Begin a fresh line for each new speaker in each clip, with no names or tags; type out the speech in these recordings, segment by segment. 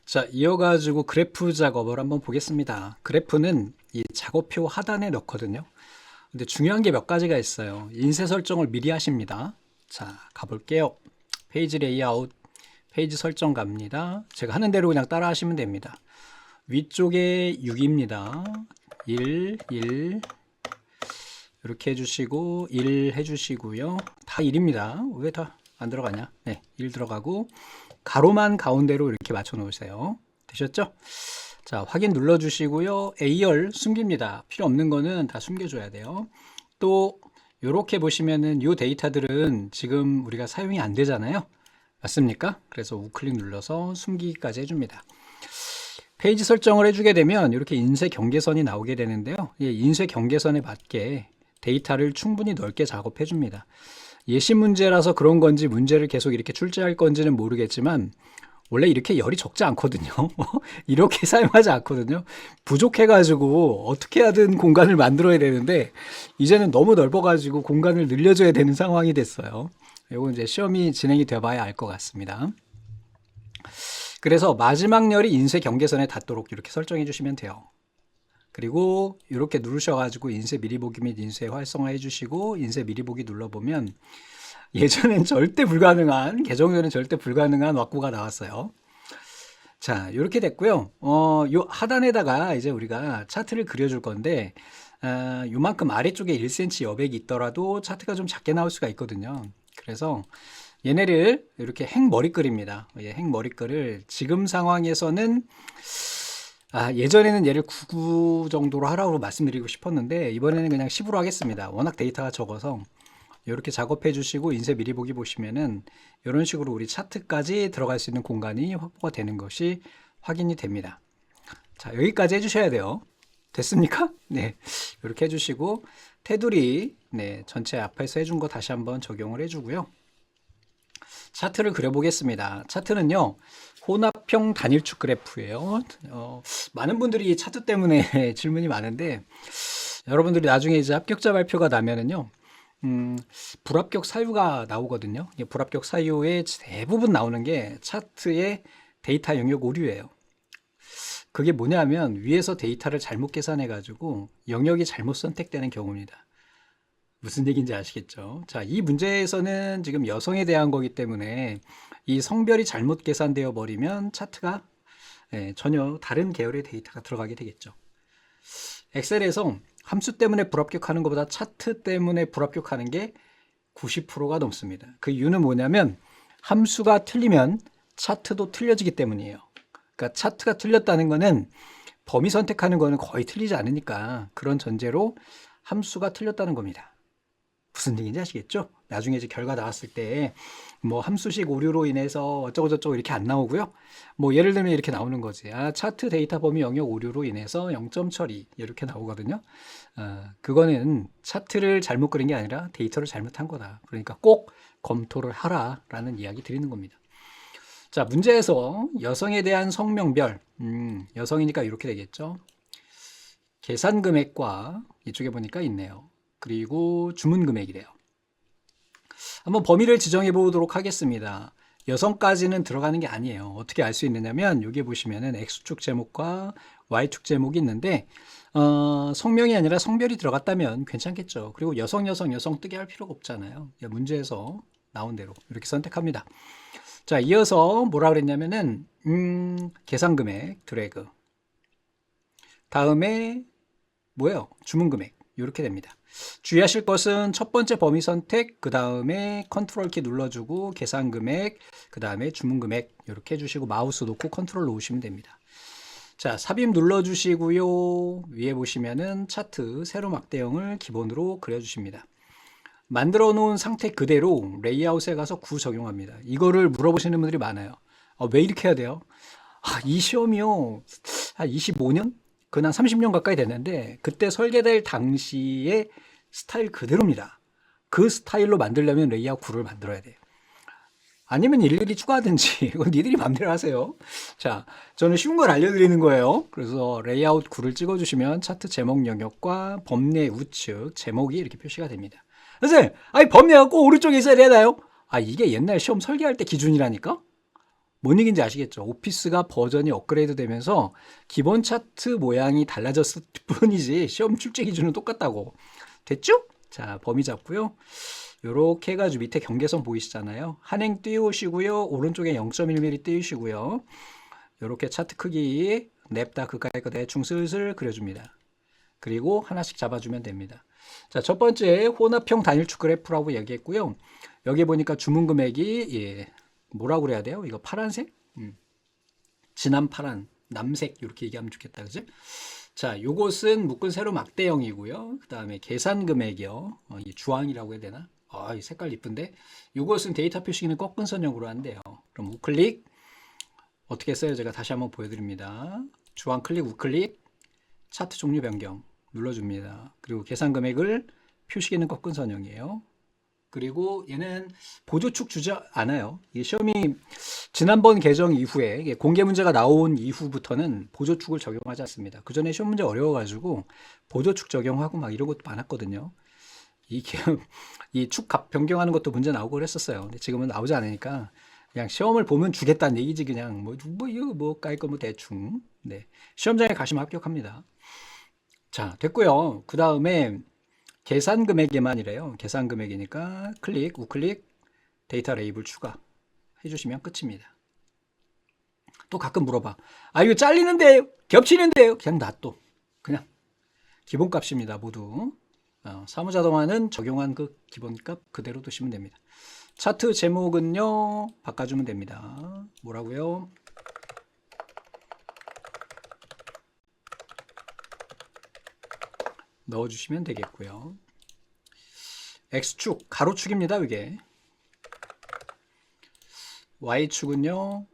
자, 이어가지고 그래프 작업을 한번 보겠습니다. 그래프는 이 작업표 하단에 넣거든요. 근데 중요한 게 몇 가지가 있어요. 인쇄 설정을 미리 하십니다. 자, 가볼게요. 페이지 레이아웃, 페이지 설정 갑니다. 제가 하는 대로 그냥 따라 하시면 됩니다. 위쪽에 6입니다. 1, 1, 이렇게 해주시고 1 해주시고요. 다 1입니다. 왜 다 안 들어가냐? 네, 1 들어가고 가로만 가운데로 이렇게 맞춰 놓으세요. 되셨죠? 자, 확인 눌러주시고요. A열 숨깁니다. 필요 없는 거는 다 숨겨줘야 돼요. 또 이렇게 보시면은 이 데이터들은 지금 우리가 사용이 안 되잖아요. 맞습니까? 그래서 우클릭 눌러서 숨기기까지 해줍니다. 페이지 설정을 해주게 되면 이렇게 인쇄 경계선이 나오게 되는데요. 인쇄 경계선에 맞게 데이터를 충분히 넓게 작업해 줍니다. 예시 문제라서 그런 건지 문제를 계속 이렇게 출제할 건지는 모르겠지만 원래 이렇게 열이 적지 않거든요. 이렇게 사용하지 않거든요. 부족해가지고 어떻게 하든 공간을 만들어야 되는데 이제는 너무 넓어가지고 공간을 늘려줘야 되는 상황이 됐어요. 이건 이제 시험이 진행이 돼봐야 알 것 같습니다. 그래서 마지막 열이 인쇄 경계선에 닿도록 이렇게 설정해 주시면 돼요. 그리고 이렇게 누르셔가지고 인쇄 미리 보기 및 인쇄 활성화 해주시고 인쇄 미리 보기 눌러보면 예전엔 절대 불가능한, 개정에는 절대 불가능한 왁구가 나왔어요. 자, 이렇게 됐고요. 요 하단에다가 이제 우리가 차트를 그려줄 건데, 요만큼 아래쪽에 1cm 여백이 있더라도 차트가 좀 작게 나올 수가 있거든요. 그래서 얘네를 이렇게 행머리글입니다. 행머리글을 지금 상황에서는 예전에는 얘를 99 정도로 하라고 말씀드리고 싶었는데 이번에는 그냥 10으로 하겠습니다. 워낙 데이터가 적어서 이렇게 작업해 주시고 인쇄 미리 보기 보시면은 이런 식으로 우리 차트까지 들어갈 수 있는 공간이 확보가 되는 것이 확인이 됩니다. 자, 여기까지 해주셔야 돼요. 됐습니까? 네, 이렇게 해주시고 테두리 전체 앞에서 해준 거 다시 한번 적용을 해주고요. 차트를 그려보겠습니다. 차트는요, 혼합형 단일축 그래프예요. 많은 분들이 차트 때문에 질문이 많은데 여러분들이 나중에 이제 합격자 발표가 나면은요, 불합격 사유가 나오거든요. 불합격 사유의 대부분 나오는 게 차트의 데이터 영역 오류예요. 그게 뭐냐면 위에서 데이터를 잘못 계산해 가지고 영역이 잘못 선택되는 경우입니다. 무슨 얘기인지 아시겠죠? 자, 이 문제에서는 지금 여성에 대한 거기 때문에 이 성별이 잘못 계산되어 버리면 차트가 전혀 다른 계열의 데이터가 들어가게 되겠죠. 엑셀에서 함수 때문에 불합격하는 것보다 차트 때문에 불합격하는 게 90%가 넘습니다. 그 이유는 뭐냐면 함수가 틀리면 차트도 틀려지기 때문이에요. 그러니까 차트가 틀렸다는 거는 범위 선택하는 거는 거의 틀리지 않으니까 그런 전제로 함수가 틀렸다는 겁니다. 무슨 얘기인지 아시겠죠? 나중에 이제 결과 나왔을 때 뭐 함수식 오류로 인해서 어쩌고저쩌고 이렇게 안 나오고요. 뭐 예를 들면 이렇게 나오는 거지. 차트 데이터 범위 영역 오류로 인해서 0점 처리 이렇게 나오거든요. 그거는 차트를 잘못 그린 게 아니라 데이터를 잘못한 거다. 그러니까 꼭 검토를 하라라는 이야기 드리는 겁니다. 자, 문제에서 여성에 대한 성명별, 여성이니까 이렇게 되겠죠. 계산 금액과 이쪽에 보니까 있네요. 그리고 주문 금액이래요. 한번 범위를 지정해 보도록 하겠습니다. 여성까지는 들어가는 게 아니에요. 어떻게 알 수 있느냐면 여기 보시면은 X축 제목과 Y축 제목이 있는데 성명이 아니라 성별이 들어갔다면 괜찮겠죠. 그리고 여성 뜨게 할 필요가 없잖아요. 문제에서 나온 대로 이렇게 선택합니다. 자, 이어서 뭐라 그랬냐면은 계산 금액 드래그. 다음에 뭐예요? 주문 금액. 이렇게 됩니다. 주의하실 것은 첫 번째 범위 선택, 그 다음에 컨트롤 키 눌러주고 계산 금액, 그 다음에 주문 금액 이렇게 해주시고 마우스 놓고 컨트롤 놓으시면 됩니다. 자, 삽입 눌러주시고요. 위에 보시면은 차트 세로 막대형을 기본으로 그려주십니다. 만들어 놓은 상태 그대로 레이아웃에 가서 구 적용합니다. 이거를 물어보시는 분들이 많아요. 왜 이렇게 해야 돼요? 이 시험이요. 25년? 그냥 30년 가까이 됐는데 그때 설계될 당시의 스타일 그대로입니다. 그 스타일로 만들려면 레이아웃 구를 만들어야 돼요. 아니면 일일이 추가하든지 이건 니들이 마음대로 하세요. 자, 저는 쉬운 걸 알려드리는 거예요. 그래서 레이아웃 구를 찍어주시면 차트 제목 영역과 범례 우측 제목이 이렇게 표시가 됩니다. 선생님, 범례가 꼭 오른쪽에 있어야 되나요? 이게 옛날 시험 설계할 때 기준이라니까? 뭔 얘기인지 아시겠죠? 오피스가 버전이 업그레이드 되면서 기본 차트 모양이 달라졌을 뿐이지 시험 출제 기준은 똑같다고. 됐죠? 자, 범위 잡고요. 요렇게 해가지고 밑에 경계선 보이시잖아요. 한행 띄우시고요. 오른쪽에 0.1mm 띄우시고요. 요렇게 차트 크기 냅다 그까이 거 대충 슬슬 그려줍니다. 그리고 하나씩 잡아주면 됩니다. 자, 첫 번째 혼합형 단일축 그래프라고 얘기했고요. 여기 보니까 주문 금액이 뭐라고 그래야 돼요? 이거 파란색? 진한 파란, 남색 이렇게 얘기하면 좋겠다. 그지? 자, 요것은 묶은 세로 막대형이고요. 그 다음에 계산 금액이요. 이 주황이라고 해야 되나? 이 색깔 이쁜데? 요것은 데이터 표시기는 꺾은 선형으로 한대요. 그럼 우클릭 어떻게 써요? 제가 다시 한번 보여드립니다. 주황 클릭, 우클릭, 차트 종류 변경 눌러줍니다. 그리고 계산 금액을 표시기는 꺾은 선형이에요. 그리고 얘는 보조축 주지 않아요. 이게 시험이 지난번 개정 이후에 공개 문제가 나온 이후부터는 보조축을 적용하지 않습니다. 그 전에 시험 문제 어려워가지고 보조축 적용하고 막 이런 것도 많았거든요. 이게 이 축 값 변경하는 것도 문제 나오고 그랬었어요. 근데 지금은 나오지 않으니까 그냥 시험을 보면 주겠다는 얘기지. 그냥 이거 깔 거 뭐 대충. 네, 시험장에 가시면 합격합니다. 자, 됐고요. 그 다음에 계산 금액에만이래요. 계산 금액이니까 클릭, 우클릭, 데이터 레이블 추가 해주시면 끝입니다. 또 가끔 물어봐. 이거 잘리는데요? 겹치는데요? 그냥 놔둬. 그냥 기본값입니다. 모두. 사무자동화는 적용한 그 기본값 그대로 두시면 됩니다. 차트 제목은요, 바꿔주면 됩니다. 뭐라고요? 넣어주시면 되겠고요. X축, 가로축입니다. 이게. Y축은요.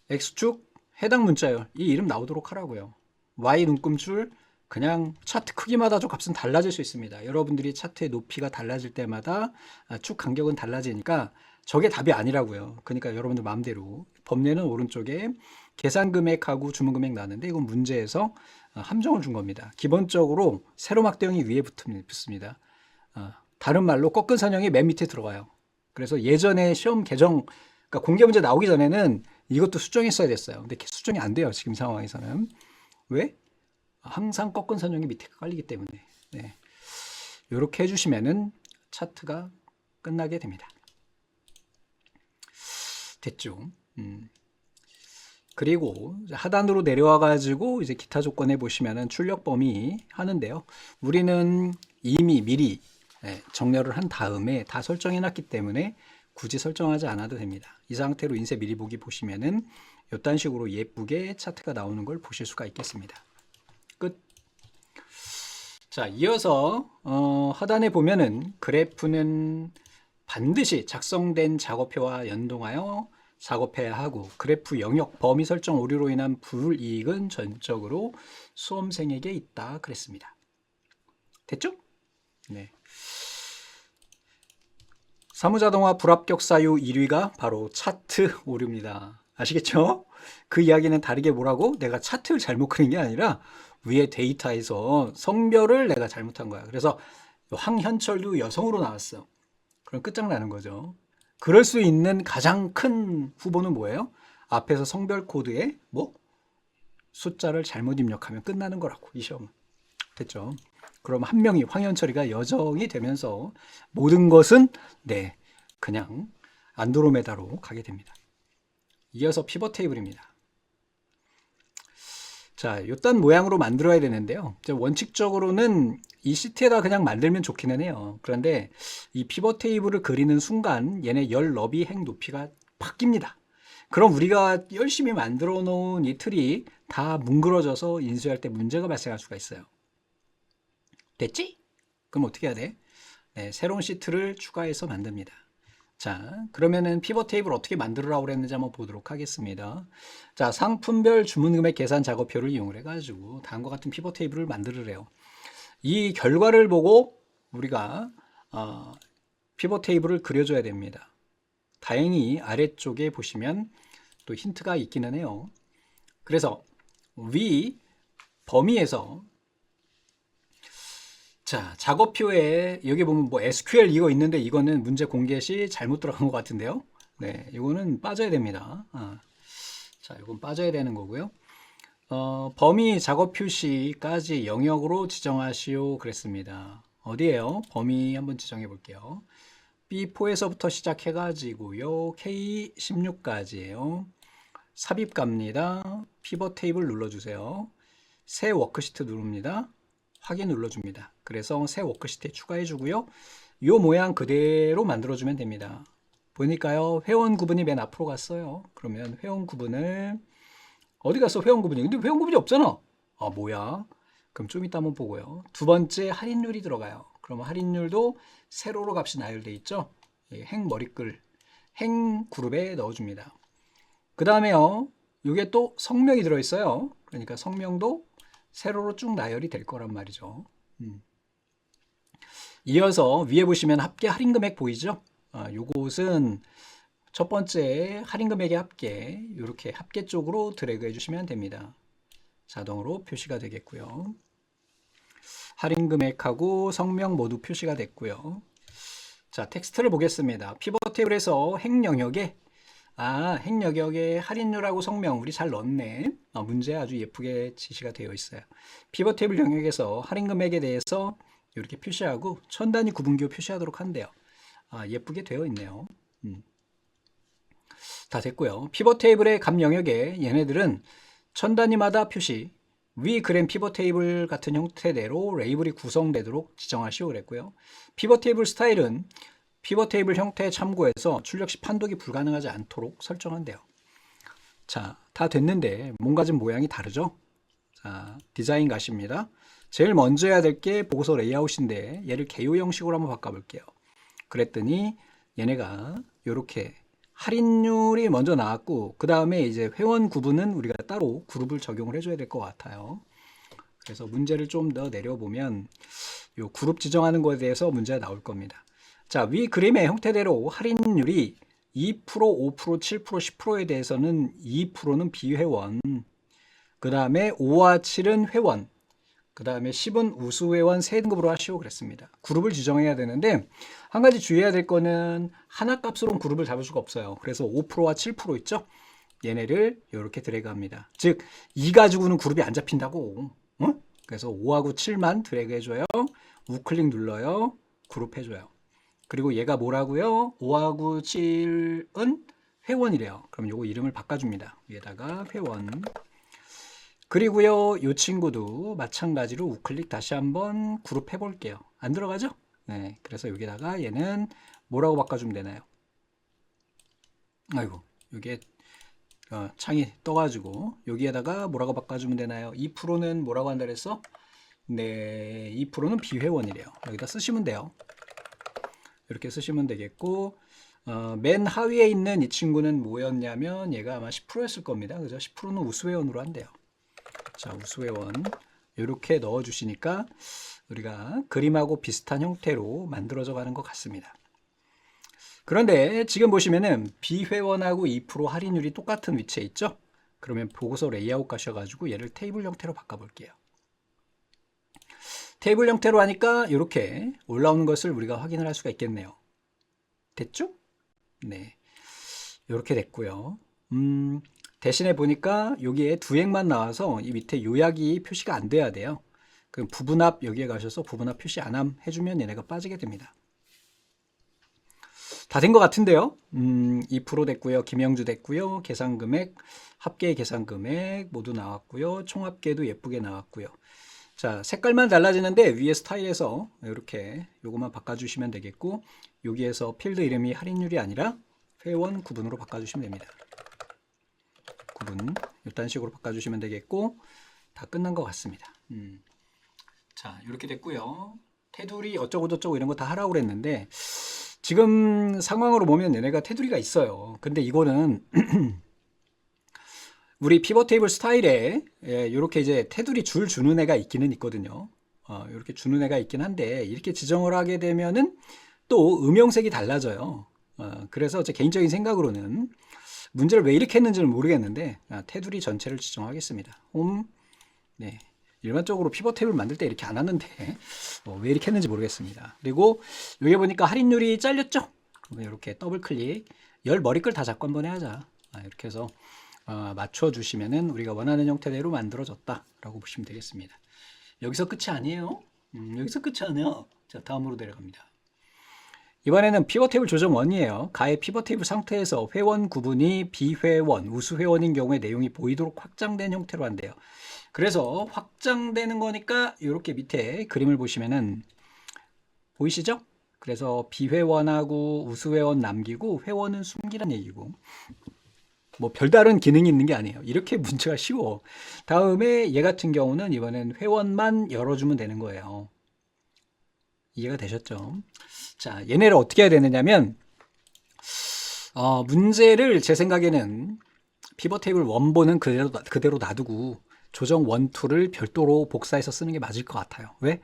X축, 해당 문자열. 이 이름 나오도록 하라고요. Y 눈금줄, 그냥 차트 크기마다 좀 값은 달라질 수 있습니다. 여러분들이 차트의 높이가 달라질 때마다 축 간격은 달라지니까 저게 답이 아니라고요. 그러니까 여러분들 마음대로. 범례는 오른쪽에 계산 금액하고 주문 금액 나는데 이건 문제에서 함정을 준 겁니다. 기본적으로 세로 막대형이 위에 붙습니다. 다른 말로 꺾은 선형이 맨 밑에 들어가요. 그래서 예전에 시험 개정, 그러니까 공개 문제 나오기 전에는 이것도 수정했어야 됐어요. 근데 수정이 안 돼요. 지금 상황에서는. 왜? 항상 꺾은 선형이 밑에 깔리기 때문에. 네. 이렇게 해주시면은 차트가 끝나게 됩니다. 됐죠? 그리고 하단으로 내려와 가지고 이제 기타 조건에 보시면은 출력 범위 하는데요. 우리는 이미 미리 정렬을 한 다음에 다 설정해 놨기 때문에 굳이 설정하지 않아도 됩니다. 이 상태로 인쇄 미리 보기 보시면은 이딴 식으로 예쁘게 차트가 나오는 걸 보실 수가 있겠습니다. 끝. 자, 이어서 하단에 보면은 그래프는 반드시 작성된 작업표와 연동하여 작업해야 하고, 그래프 영역 범위 설정 오류로 인한 불이익은 전적으로 수험생에게 있다 그랬습니다. 됐죠? 네. 사무자동화 불합격 사유 1위가 바로 차트 오류입니다. 아시겠죠? 그 이야기는 다르게 뭐라고? 내가 차트를 잘못 그린 게 아니라 위에 데이터에서 성별을 내가 잘못한 거야. 그래서 황현철도 여성으로 나왔어. 그럼 끝장나는 거죠. 그럴 수 있는 가장 큰 후보는 뭐예요? 앞에서 성별 코드에 숫자를 잘못 입력하면 끝나는 거라고, 이 시험은. 됐죠? 그럼 한 명이, 황현철이가 여정이 되면서 모든 것은 그냥 안드로메다로 가게 됩니다. 이어서 피벗 테이블입니다. 자, 요딴 모양으로 만들어야 되는데요. 원칙적으로는 이 시트에다 그냥 만들면 좋기는 해요. 그런데 이 피벗 테이블을 그리는 순간 얘네 열 너비 행 높이가 바뀝니다. 그럼 우리가 열심히 만들어 놓은 이 틀이 다 뭉그러져서 인쇄할 때 문제가 발생할 수가 있어요. 됐지? 그럼 어떻게 해야 돼? 새로운 시트를 추가해서 만듭니다. 자, 그러면은 피벗 테이블 어떻게 만들으라고 그랬는지 한번 보도록 하겠습니다. 자, 상품별 주문금액 계산 작업표를 이용을 해가지고 다음과 같은 피벗 테이블을 만들으래요. 이 결과를 보고 우리가 피벗 테이블을 그려줘야 됩니다. 다행히 아래쪽에 보시면 또 힌트가 있기는 해요. 그래서 위 범위에서 자, 작업표에 여기 보면 SQL 이거 있는데 이거는 문제 공개 시 잘못 들어간 것 같은데요. 네, 이거는 빠져야 됩니다. 자, 이건 빠져야 되는 거고요. 범위 작업 표시까지 영역으로 지정하시오 그랬습니다. 어디에요? 범위 한번 지정해 볼게요. B4에서부터 시작해 가지고요. K16까지예요. 삽입 갑니다. 피벗 테이블 눌러주세요. 새 워크시트 누릅니다. 확인 눌러줍니다. 그래서 새 워크시트에 추가해 주고요. 이 모양 그대로 만들어주면 됩니다. 보니까요. 회원 구분이 맨 앞으로 갔어요. 그러면 회원 구분을 어디 갔어 회원 구분이? 근데 회원 구분이 없잖아. 아 뭐야? 그럼 좀 이따 한번 보고요. 두 번째 할인율이 들어가요. 그러면 할인율도 세로로 값이 나열돼 있죠. 행 머리글 행 그룹에 넣어줍니다. 그 다음에요. 이게 또 성명이 들어있어요. 그러니까 성명도 세로로 쭉 나열이 될 거란 말이죠. 이어서 위에 보시면 합계 할인 금액 보이죠? 요것은 첫 번째 할인 금액의 합계, 이렇게 합계 쪽으로 드래그 해주시면 됩니다. 자동으로 표시가 되겠고요. 할인 금액하고 성명 모두 표시가 됐고요. 자, 텍스트를 보겠습니다. 피벗 테이블에서 행 영역에 행 영역에 할인율하고 성명 우리 잘 넣었네. 문제 아주 예쁘게 지시가 되어 있어요. 피벗 테이블 영역에서 할인 금액에 대해서 이렇게 표시하고 천 단위 구분기호 표시하도록 한대요. 예쁘게 되어 있네요. 다 됐고요. 피벗 테이블의 값 영역에 얘네들은 천 단위마다 표시, 위 그램 피벗 테이블 같은 형태대로 레이블이 구성되도록 지정하시오 그랬고요. 피벗 테이블 스타일은 피벗 테이블 형태에 참고해서 출력 시 판독이 불가능하지 않도록 설정한대요. 자, 다 됐는데 뭔가 좀 모양이 다르죠? 자, 디자인 가십니다. 제일 먼저 해야 될 게 보고서 레이아웃인데 얘를 개요 형식으로 한번 바꿔볼게요. 그랬더니 얘네가 이렇게 할인율이 먼저 나왔고 그 다음에 이제 회원 구분은 우리가 따로 그룹을 적용을 해줘야 될 것 같아요. 그래서 문제를 좀 더 내려보면 이 그룹 지정하는 것에 대해서 문제가 나올 겁니다. 자, 위 그림의 형태대로 할인율이 2%, 5%, 7%, 10%에 대해서는 2%는 비회원, 그 다음에 5와 7은 회원, 그 다음에 10은 우수회원 세 등급으로 하시오 그랬습니다. 그룹을 지정해야 되는데 한 가지 주의해야 될 거는 하나 값으로는 그룹을 잡을 수가 없어요. 그래서 5%와 7% 있죠? 얘네를 이렇게 드래그합니다. 즉 2 가지고는 그룹이 안 잡힌다고. 그래서 5하고 7만 드래그 해줘요. 우클릭 눌러요. 그룹 해줘요. 그리고 얘가 뭐라고요? 5하고 7은 회원이래요. 그럼 요거 이름을 바꿔줍니다. 위에다가 회원. 그리고요, 이 친구도 마찬가지로 우클릭 다시 한번 그룹 해볼게요. 안 들어가죠? 네, 그래서 여기다가 얘는 뭐라고 바꿔주면 되나요? 아이고, 이게 창이 떠가지고 여기에다가 뭐라고 바꿔주면 되나요? 2%는 뭐라고 한다 그랬어? 네, 2%는 비회원이래요. 여기다 쓰시면 돼요. 이렇게 쓰시면 되겠고 맨 하위에 있는 이 친구는 뭐였냐면 얘가 아마 10%였을 겁니다. 그죠? 10%는 우수회원으로 한대요. 자, 우수회원 이렇게 넣어 주시니까 우리가 그림하고 비슷한 형태로 만들어져 가는 것 같습니다. 그런데 지금 보시면은 비회원하고 2% 할인율이 똑같은 위치에 있죠? 그러면 보고서 레이아웃 가셔가지고 얘를 테이블 형태로 바꿔볼게요. 테이블 형태로 하니까 이렇게 올라오는 것을 우리가 확인을 할 수가 있겠네요. 됐죠? 네, 이렇게 됐고요. 대신에 보니까 여기에 두 행만 나와서 이 밑에 요약이 표시가 안 돼야 돼요. 그럼 부분합 여기에 가셔서 부분합 표시 안 해주면 얘네가 빠지게 됩니다. 다 된 것 같은데요. 2% 됐고요. 김영주 됐고요. 계산금액, 합계 계산금액 모두 나왔고요. 총합계도 예쁘게 나왔고요. 자, 색깔만 달라지는데 위에 스타일에서 이렇게 요것만 바꿔주시면 되겠고 여기에서 필드 이름이 할인율이 아니라 회원 구분으로 바꿔주시면 됩니다. 구분 이딴 식으로 바꿔주시면 되겠고 다 끝난 것 같습니다. 자, 이렇게 됐고요. 테두리 어쩌고저쩌고 이런 거 다 하라고 그랬는데 지금 상황으로 보면 얘네가 테두리가 있어요. 근데 이거는 우리 피벗 테이블 스타일에 이렇게 이제 테두리 줄 주는 애가 있기는 있거든요. 이렇게 주는 애가 있긴 한데 이렇게 지정을 하게 되면은 또 음영색이 달라져요. 그래서 제 개인적인 생각으로는 문제를 왜 이렇게 했는지는 모르겠는데 테두리 전체를 지정하겠습니다. 홈. 네. 일반적으로 피벗 테이블 만들 때 이렇게 안 하는데 왜 이렇게 했는지 모르겠습니다. 그리고 여기 보니까 할인율이 잘렸죠? 이렇게 더블 클릭 열 머리끌 다 잡고 한번 해하자. 이렇게 해서 맞춰주시면은 우리가 원하는 형태대로 만들어졌다라고 보시면 되겠습니다. 여기서 끝이 아니에요. 여기서 끝이 아니야. 자, 다음으로 내려갑니다. 이번에는 피벗 테이블 조정 1이에요. 가의 피벗 테이블 상태에서 회원 구분이 비회원, 우수회원인 경우에 내용이 보이도록 확장된 형태로 한대요. 그래서 확장되는 거니까 이렇게 밑에 그림을 보시면은 보이시죠? 그래서 비회원하고 우수회원 남기고 회원은 숨기란 얘기고, 뭐 별다른 기능이 있는 게 아니에요. 이렇게 문제가 쉬워. 다음에 얘 같은 경우는 이번엔 회원만 열어주면 되는 거예요. 이해가 되셨죠? 자, 얘네를 어떻게 해야 되느냐면 문제를 제 생각에는 피벗 테이블 원본은 그대로 놔두고 조정 1, 2를 별도로 복사해서 쓰는 게 맞을 것 같아요. 왜?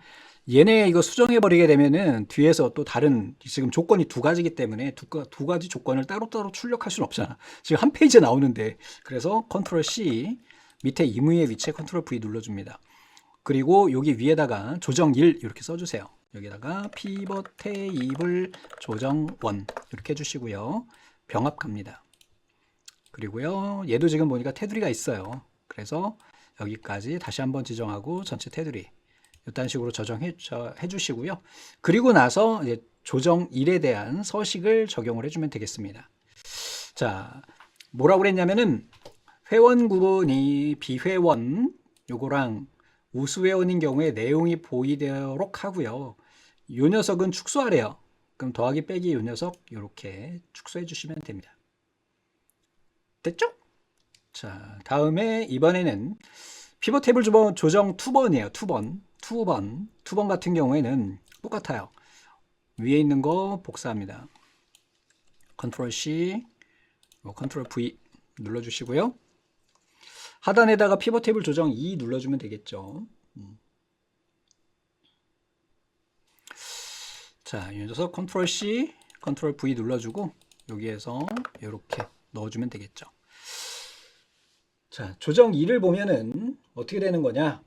얘네 이거 수정해버리게 되면은 뒤에서 또 다른, 지금 조건이 두 가지이기 때문에 두 가지 조건을 따로따로 출력할 수는 없잖아. 지금 한 페이지에 나오는데. 그래서 컨트롤 C, 밑에 이무의 위치에 컨트롤 V 눌러줍니다. 그리고 여기 위에다가 조정 1 이렇게 써주세요. 여기다가 피벗 테이블 조정 1 이렇게 해주시고요. 병합 갑니다. 그리고요, 얘도 지금 보니까 테두리가 있어요. 그래서 여기까지 다시 한번 지정하고 전체 테두리 이런 식으로 조정해 주시고요. 그리고 나서 이제 조정 1에 대한 서식을 적용을 해주면 되겠습니다. 자, 뭐라고 그랬냐면은 회원 구분이 비회원 요거랑 우수회원인 경우에 내용이 보이도록 하고요. 요 녀석은 축소하래요. 그럼 더하기 빼기 요 녀석 이렇게 축소해 주시면 됩니다. 됐죠? 자, 다음에 이번에는 피벗 테이블 조정 2번이에요. 2번 같은 경우에는 똑같아요. 위에 있는 거 복사합니다. 컨트롤 C, 컨트롤 V 눌러주시고요. 하단에다가 피벗 테이블 조정 2 눌러주면 되겠죠. 자, 이 녀석 컨트롤 C, 컨트롤 V 눌러주고 여기에서 이렇게 넣어주면 되겠죠. 자, 조정 2를 보면은 어떻게 되는 거냐?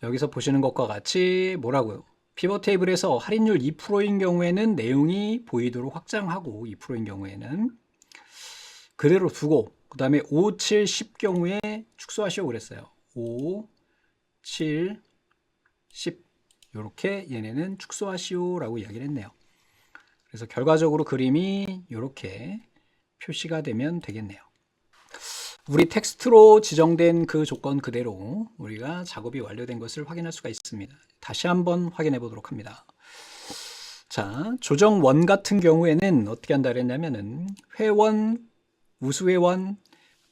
여기서 보시는 것과 같이 뭐라고요? 피벗 테이블에서 할인율 2%인 경우에는 내용이 보이도록 확장하고 2%인 경우에는 그대로 두고 그 다음에 5, 7, 10 경우에 축소하시오 그랬어요. 5, 7, 10 이렇게 얘네는 축소하시오 라고 이야기를 했네요. 그래서 결과적으로 그림이 이렇게 표시가 되면 되겠네요. 우리 텍스트로 지정된 그 조건 그대로 우리가 작업이 완료된 것을 확인할 수가 있습니다. 다시 한번 확인해 보도록 합니다. 자, 조정 1 같은 경우에는 어떻게 한다 그랬냐면은 회원, 우수회원,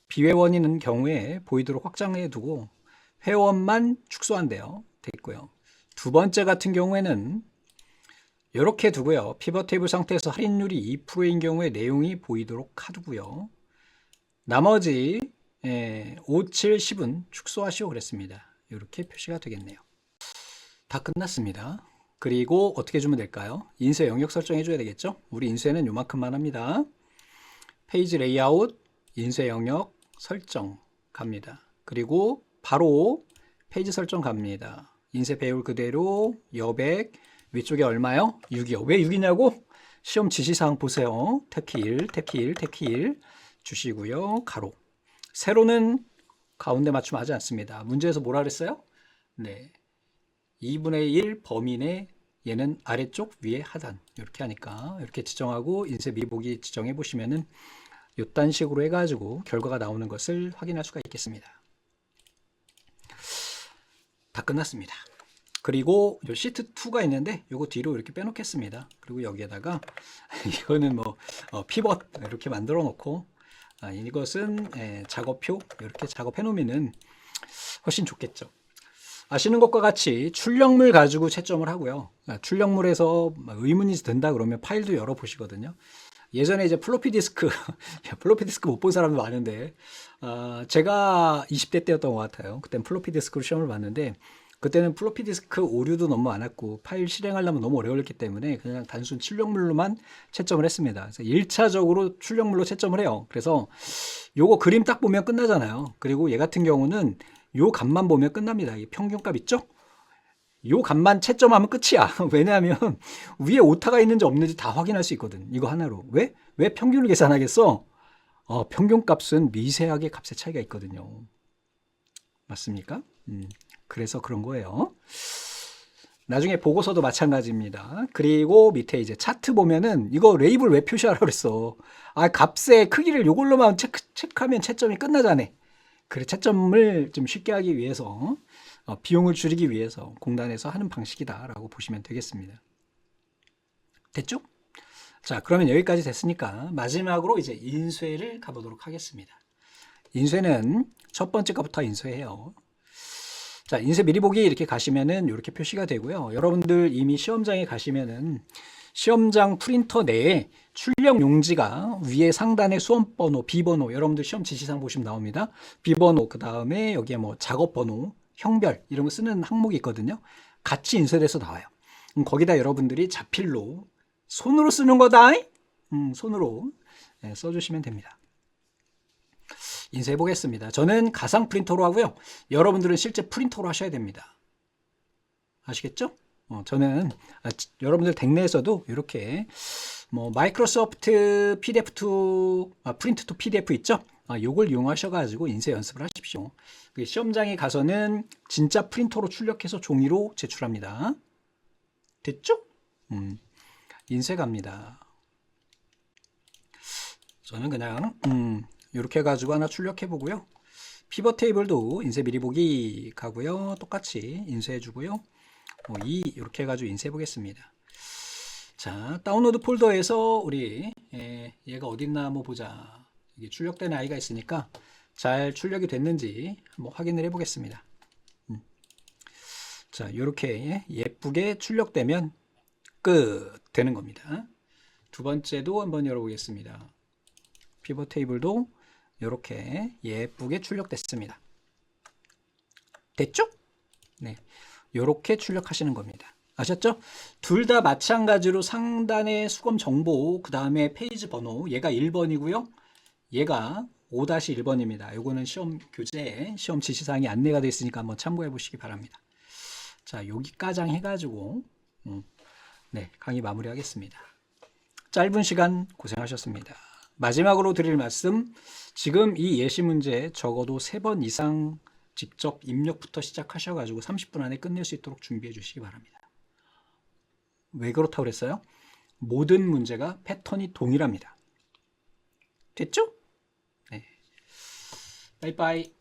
비회원인 경우에 보이도록 확장해 두고 회원만 축소한대요. 됐고요. 두 번째 같은 경우에는 이렇게 두고요. 피벗 테이블 상태에서 할인율이 2%인 경우에 내용이 보이도록 하고요. 나머지 5, 7, 10은 축소하시오 그랬습니다. 이렇게 표시가 되겠네요. 다 끝났습니다. 그리고 어떻게 주면 될까요? 인쇄 영역 설정해 줘야 되겠죠? 우리 인쇄는 요만큼만 합니다. 페이지 레이아웃, 인쇄 영역 설정 갑니다. 그리고 바로 페이지 설정 갑니다. 인쇄 배열 그대로 여백 위쪽에 얼마요? 6이요. 왜 6이냐고? 시험 지시사항 보세요. 탭키 1, 탭키 1, 탭키 1 주시고요. 가로. 세로는 가운데 맞춤하지 않습니다. 문제에서 뭐라 그랬어요? 네. 2분의 1 범위내 얘는 아래쪽 위에 하단 이렇게 하니까 이렇게 지정하고 인쇄 미보기 지정해 보시면은 이딴 식으로 해가지고 결과가 나오는 것을 확인할 수가 있겠습니다. 다 끝났습니다. 그리고 요 시트 2가 있는데 요거 뒤로 이렇게 빼놓겠습니다. 그리고 여기에다가 이거는 뭐 피벗 이렇게 만들어 놓고 이것은 작업표 이렇게 작업해 놓으면은 훨씬 좋겠죠. 아시는 것과 같이 출력물 가지고 채점을 하고요. 출력물에서 의문이 든다 그러면 파일도 열어 보시거든요. 예전에 이제 플로피 디스크 못 본 사람도 많은데 제가 20대 때였던 것 같아요. 그때는 플로피 디스크로 시험을 봤는데 그때는 플로피 디스크 오류도 너무 많았고 파일 실행하려면 너무 오래 걸렸기 때문에 그냥 단순 출력물로만 채점을 했습니다. 그래서 1차적으로 출력물로 채점을 해요. 그래서 요거 그림 딱 보면 끝나잖아요. 그리고 얘 같은 경우는 요 값만 보면 끝납니다. 이 평균값 있죠? 요 값만 채점하면 끝이야. 왜냐하면 위에 오타가 있는지 없는지 다 확인할 수 있거든. 이거 하나로. 왜? 왜 평균을 계산하겠어? 평균값은 미세하게 값의 차이가 있거든요. 맞습니까? 그래서 그런 거예요. 나중에 보고서도 마찬가지입니다. 그리고 밑에 이제 차트 보면은 이거 레이블 왜 표시하라고 그랬어? 값의 크기를 이걸로만 체크하면 채점이 끝나잖아. 그래, 채점을 좀 쉽게 하기 위해서 비용을 줄이기 위해서 공단에서 하는 방식이다라고 보시면 되겠습니다. 됐죠? 자, 그러면 여기까지 됐으니까 마지막으로 이제 인쇄를 가보도록 하겠습니다. 인쇄는 첫 번째 것부터 인쇄해요. 자, 인쇄 미리 보기 이렇게 가시면은 이렇게 표시가 되고요. 여러분들 이미 시험장에 가시면은 시험장 프린터 내에 출력 용지가 위에 상단에 수험 번호, 비번호, 여러분들 시험 지시상 보시면 나옵니다. 비번호, 그 다음에 여기에 뭐 작업 번호, 형별 이런 거 쓰는 항목이 있거든요. 같이 인쇄돼서 나와요. 거기다 여러분들이 자필로 손으로 쓰는 거다. 손으로 써주시면 됩니다. 인쇄해 보겠습니다. 저는 가상 프린터로 하고요. 여러분들은 실제 프린터로 하셔야 됩니다. 아시겠죠? 저는 여러분들 댁내에서도 이렇게 뭐 마이크로소프트 PDF2 프린트 투 PDF 있죠? 요걸 이용하셔가지고 인쇄 연습을 하십시오. 시험장에 가서는 진짜 프린터로 출력해서 종이로 제출합니다. 됐죠? 인쇄 갑니다. 저는 그냥 이렇게 해가지고 하나 출력해 보고요. 피벗 테이블도 인쇄 미리 보기 가고요. 똑같이 인쇄해 주고요. 이렇게 해가지고 인쇄해 보겠습니다. 자, 다운로드 폴더에서 우리 얘가 어딨나 한번 보자. 이게 출력된 아이가 있으니까 잘 출력이 됐는지 한번 확인을 해 보겠습니다. 자, 이렇게 예쁘게 출력되면 끝 되는 겁니다. 두 번째도 한번 열어보겠습니다. 피벗 테이블도 이렇게 예쁘게 출력됐습니다. 됐죠? 네, 이렇게 출력하시는 겁니다. 아셨죠? 둘 다 마찬가지로 상단에 수검 정보, 그 다음에 페이지 번호, 얘가 1번이고요. 얘가 5-1번입니다. 요거는 시험 교재, 시험 지시사항이 안내가 되어 있으니까 한번 참고해 보시기 바랍니다. 자, 여기까지 해가지고 네, 강의 마무리하겠습니다. 짧은 시간 고생하셨습니다. 마지막으로 드릴 말씀, 지금 이 예시 문제 적어도 3번 이상 직접 입력부터 시작하셔가지고 30분 안에 끝낼 수 있도록 준비해 주시기 바랍니다. 왜 그렇다고 그랬어요? 모든 문제가 패턴이 동일합니다. 됐죠? 네. 빠이빠이.